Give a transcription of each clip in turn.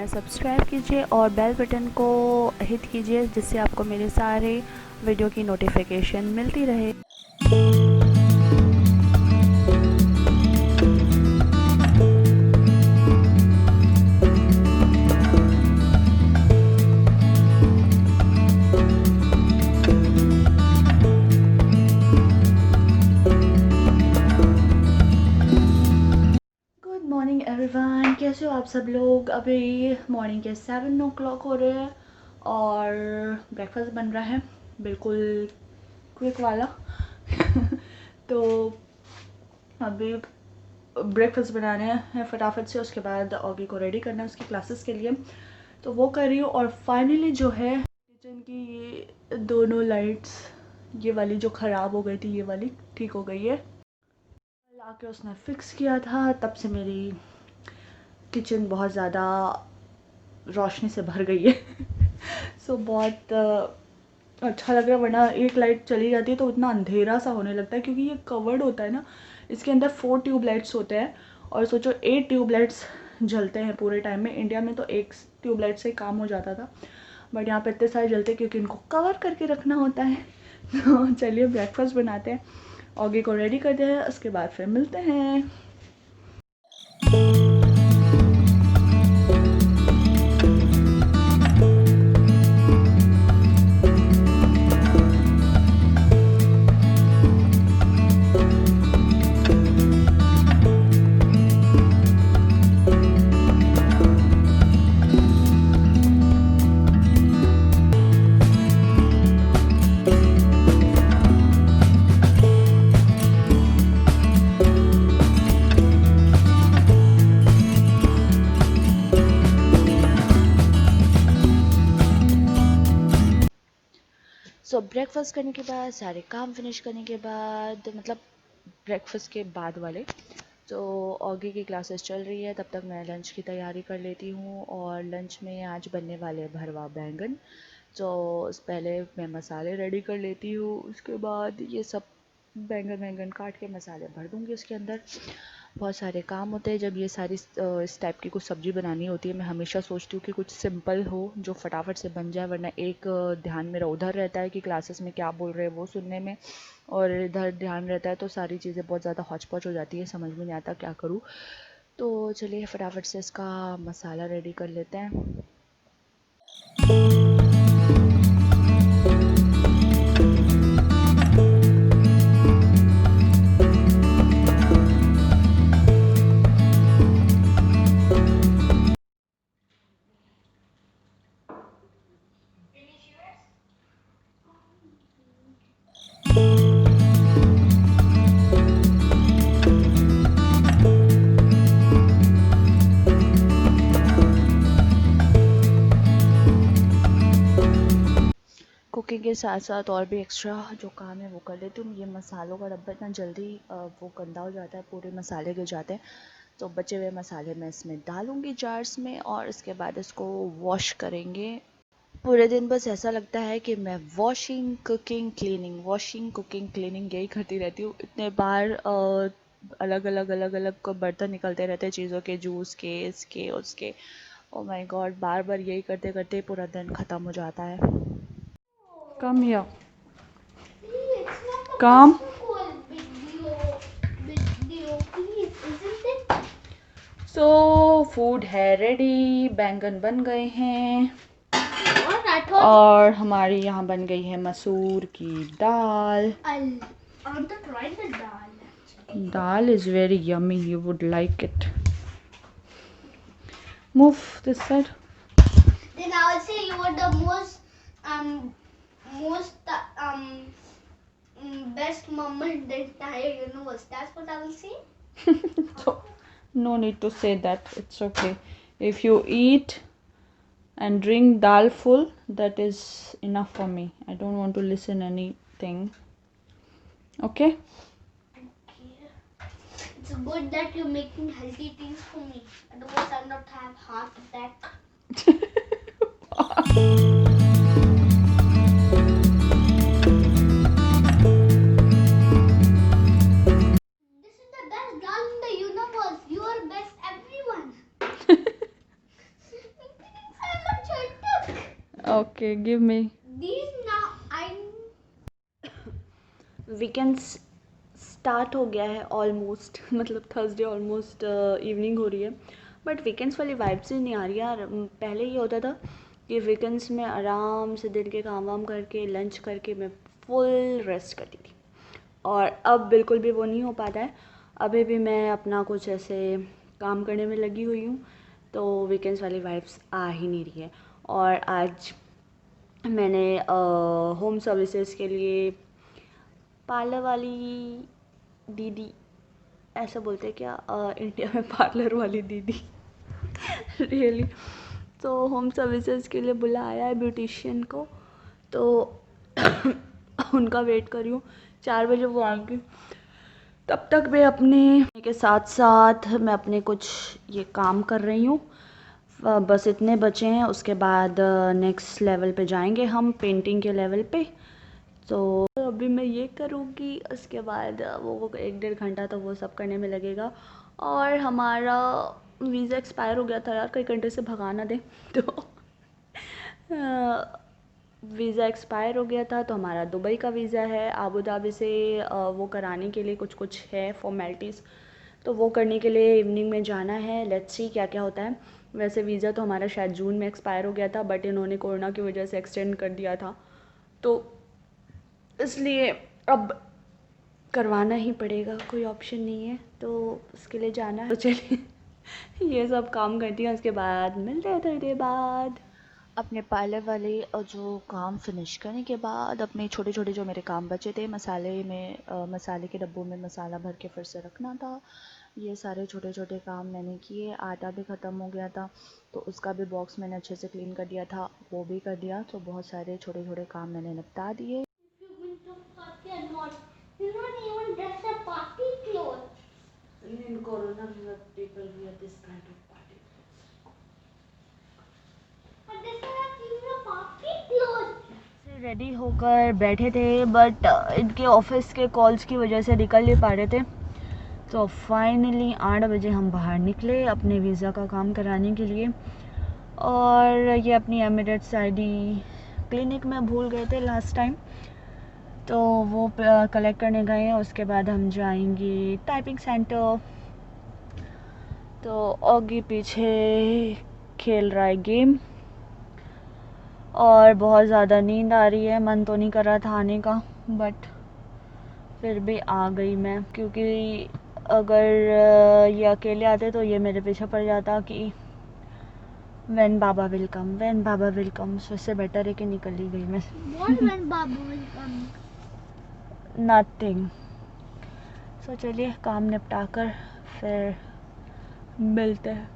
Channel subscribe कीजिए और bell button को हिट कीजिए, जिससे आपको मेरे सारे वीडियो की नोटिफिकेशन मिलती रहे। गुड मॉर्निंग एवरीवन, कैसे हो आप सब लोग। अभी मॉर्निंग के 7 o'clock हो रहे हैं और ब्रेकफास्ट बन रहा है, बिल्कुल क्विक वाला। तो अभी ब्रेकफास्ट बनाने हैं फटाफट से, उसके बाद ऑगी को रेडी करना है उसकी क्लासेस के लिए, तो वो कर रही हूँ। और फाइनली जो है किचन की ये दोनों लाइट्स, ये वाली जो ख़राब हो गई थी, ये वाली ठीक हो गई है। आके उसने फिक्स किया था, तब से मेरी किचन बहुत ज़्यादा रोशनी से भर गई है। सो बहुत अच्छा लग रहा है, वरना एक लाइट चली जाती है तो इतना अंधेरा सा होने लगता है, क्योंकि ये कवर्ड होता है ना, इसके अंदर 4 ट्यूबलाइट्स होते हैं। और सोचो 8 ट्यूबलाइट्स जलते हैं पूरे टाइम में। इंडिया में तो एक ट्यूबलाइट से काम हो जाता था, बट यहाँ पे इतने सारे जलते हैं क्योंकि इनको कवर करके रखना होता है। तो चलिए ब्रेकफास्ट बनाते हैं, ऑगी को रेडी करते हैं, उसके बाद फिर मिलते हैं। सो ब्रेकफास्ट करने के बाद, सारे काम फिनिश करने के बाद, मतलब ब्रेकफास्ट के बाद वाले, तो ऑगी की क्लासेस चल रही है, तब तक मैं लंच की तैयारी कर लेती हूँ। और लंच में आज बनने वाले भरवा बैंगन, तो पहले मैं मसाले रेडी कर लेती हूँ, उसके बाद ये सब बैंगन वैंगन काट के मसाले भर दूँगी उसके अंदर। बहुत सारे काम होते हैं जब ये सारी इस टाइप की कुछ सब्ज़ी बनानी होती है। मैं हमेशा सोचती हूँ कि कुछ सिंपल हो जो फटाफट से बन जाए, वरना एक ध्यान मेरा उधर रहता है कि क्लासेस में क्या बोल रहे हैं वो सुनने में, और इधर ध्यान रहता है तो सारी चीज़ें बहुत ज़्यादा हौच पौच हो जाती है, समझ में नहीं आता क्या करूँ। तो चलिए फटाफट से इसका मसाला रेडी कर लेते हैं। कुकिंग के साथ साथ और भी एक्स्ट्रा जो काम है वो कर लेती हूँ। ये मसालों का डब्बा इतना जल्दी वो गंदा हो जाता है, पूरे मसाले गिर जाते हैं, तो बचे हुए मसाले मैं इसमें डालूँगी जार्स में, और इसके बाद इसको वॉश करेंगे। पूरे दिन बस ऐसा लगता है कि मैं वॉशिंग कुकिंग क्लीनिंग यही करती रहती हूँ। इतने बार अलग अलग बर्तन निकलते रहते हैं चीज़ों के, जूस के, इसके उसके। ओ माय गॉड, बार बार यही करते करते पूरा दिन ख़त्म हो जाता है। Come here. Come. So food है रेडी, बैंगन बन गए हैं और हमारी यहाँ बन गई है मसूर की दाल। दाल is very yummy, you would like it. Move this side. Then I will say you are the most best mom in the entire universe. That's what I will say. So, no need to say that. It's okay. If you eat and drink dal full, that is enough for me. I don't want to listen anything. Okay? It's good that you're making healthy things for me. Otherwise, I'll not have heart attack. This is the best dal in the universe. You are best everyone. Okay give me. These now I'm weekends start हो गया है almost मतलब Thursday almost evening हो रही है, but weekends वाली vibes ही नहीं आ रही यार। पहले ये होता था कि वीकेंड्स में आराम से दिन के काम वाम करके लंच करके मैं फुल रेस्ट करती थी, और अब बिल्कुल भी वो नहीं हो पाता है। अभी भी मैं अपना कुछ ऐसे काम करने में लगी हुई हूँ, तो वीकेंड्स वाली वाइब्स आ ही नहीं रही है। और आज मैंने होम सर्विसेज के लिए पार्लर वाली दीदी, ऐसा बोलते हैं क्या इंडिया में पार्लर वाली दीदी रियली, तो होम सर्विसेज के लिए बुलाया है ब्यूटिशियन को, तो उनका वेट कर रही हूँ। 4 बजे वो आएंगे, तब तक मैं अपने के साथ साथ मैं अपने कुछ ये काम कर रही हूँ। बस इतने बचे हैं, उसके बाद नेक्स्ट लेवल पे जाएंगे हम, पेंटिंग के लेवल पे। तो अभी मैं ये करूँगी, उसके बाद वो 1-1.5 घंटा तो वो सब करने में लगेगा। और हमारा वीज़ा एक्सपायर हो गया था यार, कई कंट्री से भगा ना दे तो वीज़ा एक्सपायर हो गया था, तो हमारा दुबई का वीज़ा है। आबू धाबी से वो कराने के लिए कुछ कुछ है फॉर्मेलिटीज़, तो वो करने के लिए इवनिंग में जाना है। लेट्स सी क्या क्या होता है। वैसे वीज़ा तो हमारा शायद जून में एक्सपायर हो गया था, बट इन्होंने कोरोना की वजह से एक्सटेंड कर दिया था, तो इसलिए अब करवाना ही पड़ेगा, कोई ऑप्शन नहीं है, तो उसके लिए जाना है। तो चलिए ये सब काम करती हैं, उसके बाद मिलते हैं थोड़ी देर बाद। अपने पार्लर वाले जो काम फिनिश करने के बाद अपने छोटे छोटे जो मेरे काम बचे थे, मसाले के डब्बों में मसाला भर के फिर से रखना था, ये सारे छोटे छोटे काम मैंने किए। आटा भी ख़त्म हो गया था, तो उसका भी बॉक्स मैंने अच्छे से क्लीन कर दिया था, वो भी कर दिया। तो बहुत सारे छोटे छोटे काम मैंने निपटा दिए। party or not. You don't even dress a party clothes. In Corona, people wear this kind of party. But this is not even a party clothes. Ready होकर बैठे थे, बट इनके ऑफिस के कॉल्स की वजह से निकल नहीं पा रहे थे, तो फाइनली 8 बजे हम बाहर निकले अपने वीज़ा का काम कराने के लिए। और ये अपनी एमिरेट्स आईडी क्लिनिक में भूल गए थे लास्ट टाइम, तो वो कलेक्ट करने गए हैं। उसके बाद हम जाएंगे टाइपिंग सेंटर। तो ऑगी पीछे खेल रहा है गेम, और बहुत ज़्यादा नींद आ रही है। मन तो नहीं कर रहा था आने का, बट फिर भी आ गई मैं, क्योंकि अगर ये अकेले आते तो ये मेरे पीछे पड़ जाता कि when Baba will come, when Baba will come. So इससे बेटर है कि निकल ही गई मैं। What when Babu will come? Nothing. So चलिए काम निपटा कर फिर मिलते हैं।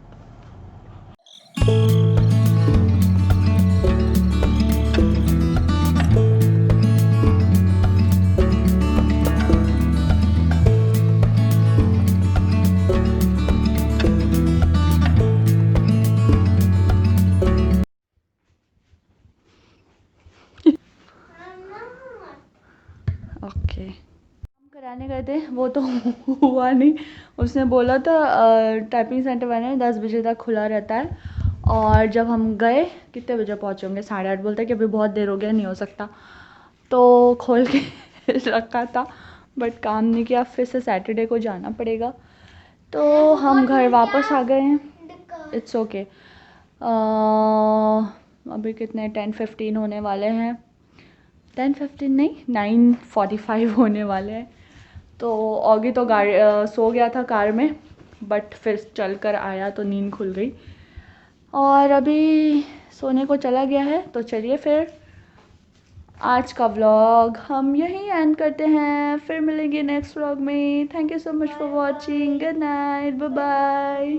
ओके, काम कराने गए थे, वो तो हुआ नहीं। उसने बोला था टाइपिंग सेंटर मैंने 10 बजे तक खुला रहता है, और जब हम गए कितने बजे पहुँचे होंगे, 8:30। बोलता है कि अभी बहुत देर हो गया, नहीं हो सकता, तो खोल के रखा था, बट काम नहीं किया। फिर से सैटरडे को जाना पड़ेगा, तो हम घर वापस आ गए हैं। It's okay. अभी कितने 10:15 होने वाले हैं, 10:15 नहीं 9:45 होने वाले हैं। तो ऑगी तो गाड़ी सो गया था कार में, बट फिर चल कर आया तो नींद खुल गई, और अभी सोने को चला गया है। तो चलिए फिर आज का व्लॉग हम यहीं एंड करते हैं, फिर मिलेंगे नेक्स्ट व्लॉग में। Thank you so much for watching, good night, bye bye.